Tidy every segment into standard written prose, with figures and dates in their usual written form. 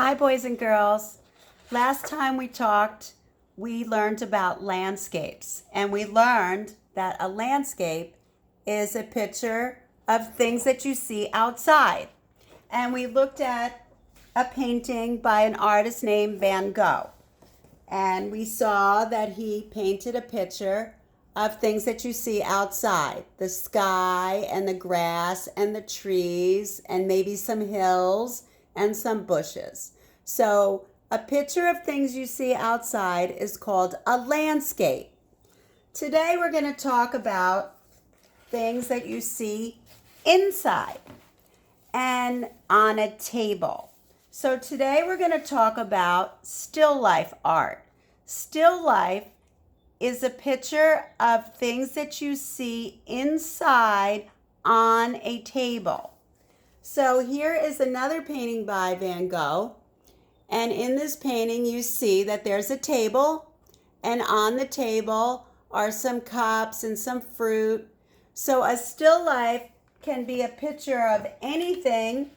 Hi, boys and girls. Last time we talked, we learned about landscapes, and we learned that a landscape is a picture of things that you see outside. And we looked at a painting by an artist named Van Gogh. And we saw that he painted a picture of things that you see outside, the sky and the grass and the trees and maybe some hills and some bushes. So a picture of things you see outside is called a landscape. Today we're going to talk about things that you see inside and on a table. So today we're going to talk about still life art. Still life is a picture of things that you see inside on a table. So here is another painting by Van Gogh. And in this painting you see that there's a table, and on the table are some cups and some fruit. So a still life can be a picture of anything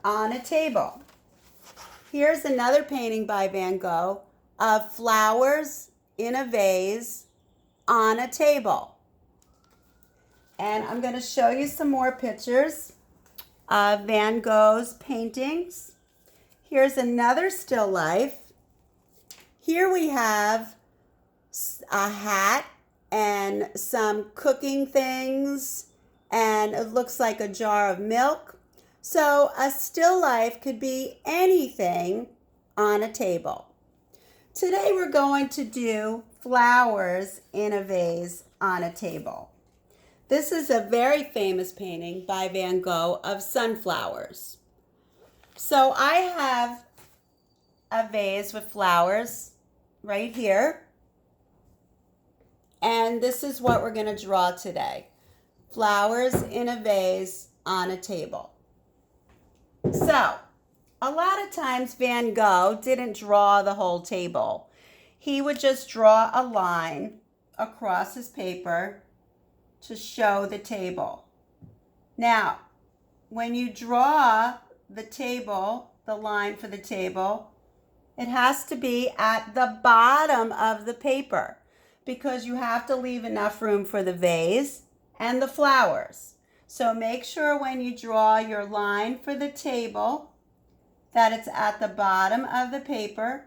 on a table. Here's another painting by Van Gogh of flowers in a vase on a table. And I'm going to show you some more pictures of Van Gogh's paintings. Here's another still life. Here we have a hat and some cooking things, and it looks like a jar of milk. So a still life could be anything on a table. Today we're going to do flowers in a vase on a table. This is a very famous painting by Van Gogh of sunflowers. So I have a vase with flowers right here. And this is what we're going to draw today. Flowers in a vase on a table. So, a lot of times Van Gogh didn't draw the whole table. He would just draw a line across his paper to show the table. Now, when you draw the table, the line for the table, it has to be at the bottom of the paper because you have to leave enough room for the vase and the flowers. So make sure when you draw your line for the table that it's at the bottom of the paper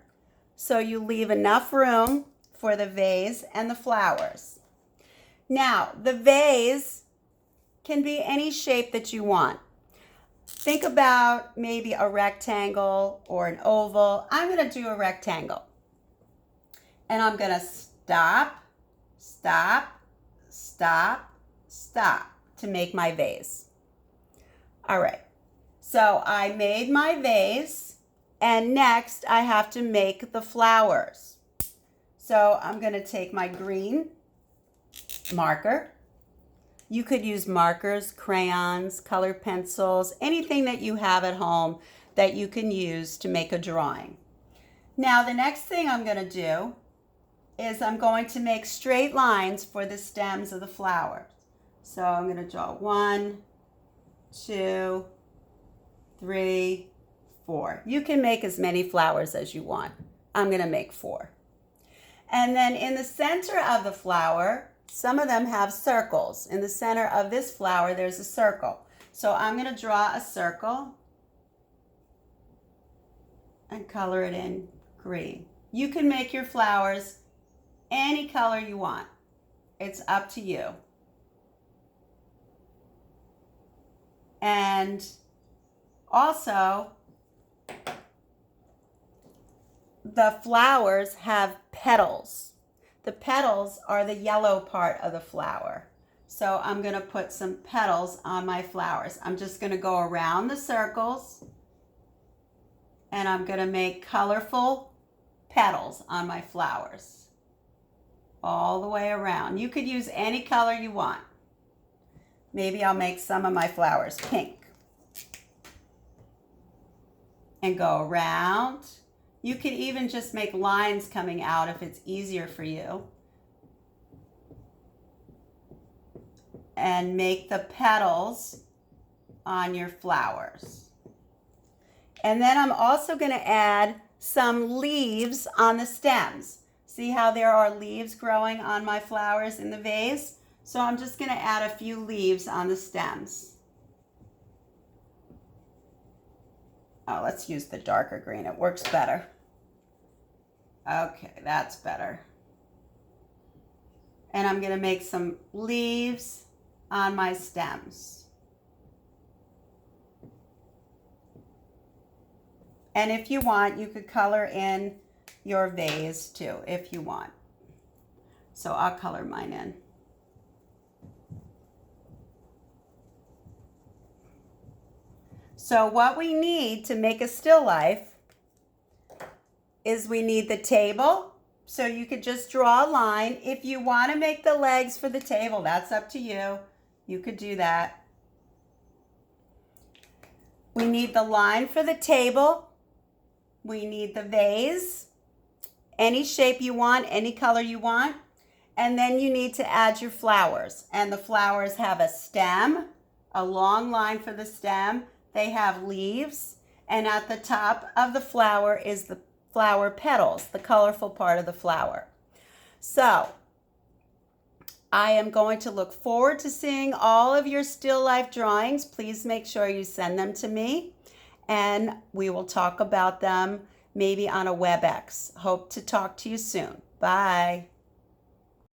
so you leave enough room for the vase and the flowers. Now, the vase can be any shape that you want. Think about maybe a rectangle or an oval. I'm going to do a rectangle. And I'm going to stop, stop, stop, stop to make my vase. All right. So I made my vase, and next I have to make the flowers. So I'm going to take my green marker. You could use markers, crayons, colored pencils, anything that you have at home that you can use to make a drawing. Now the next thing I'm going to do is I'm going to make straight lines for the stems of the flowers. So I'm going to draw 1, 2, 3, 4. You can make as many flowers as you want. I'm going to make 4. And then in the center of the flower, some of them have circles. In the center of this flower, there's a circle. So I'm going to draw a circle and color it in green. You can make your flowers any color you want. It's up to you. And also, the flowers have petals. The petals are the yellow part of the flower. So I'm going to put some petals on my flowers. I'm just going to go around the circles, and I'm going to make colorful petals on my flowers all the way around. You could use any color you want. Maybe I'll make some of my flowers pink. And go around. You could even just make lines coming out if it's easier for you. And make the petals on your flowers. And then I'm also going to add some leaves on the stems. See how there are leaves growing on my flowers in the vase? So I'm just going to add a few leaves on the stems. Oh, let's use the darker green. It works better. Okay, that's better. And I'm going to make some leaves on my stems. And if you want, you could color in your vase too, if you want. So I'll color mine in. So what we need to make a still life is we need the table. So you could just draw a line. If you want to make the legs for the table, that's up to you. You could do that. We need the line for the table. We need the vase, any shape you want, any color you want. And then you need to add your flowers. And the flowers have a stem, a long line for the stem. They have leaves. And at the top of the flower is the flower petals, the colorful part of the flower. So I am going to look forward to seeing all of your still life drawings. Please make sure you send them to me, and we will talk about them maybe on a WebEx. Hope to talk to you soon. Bye.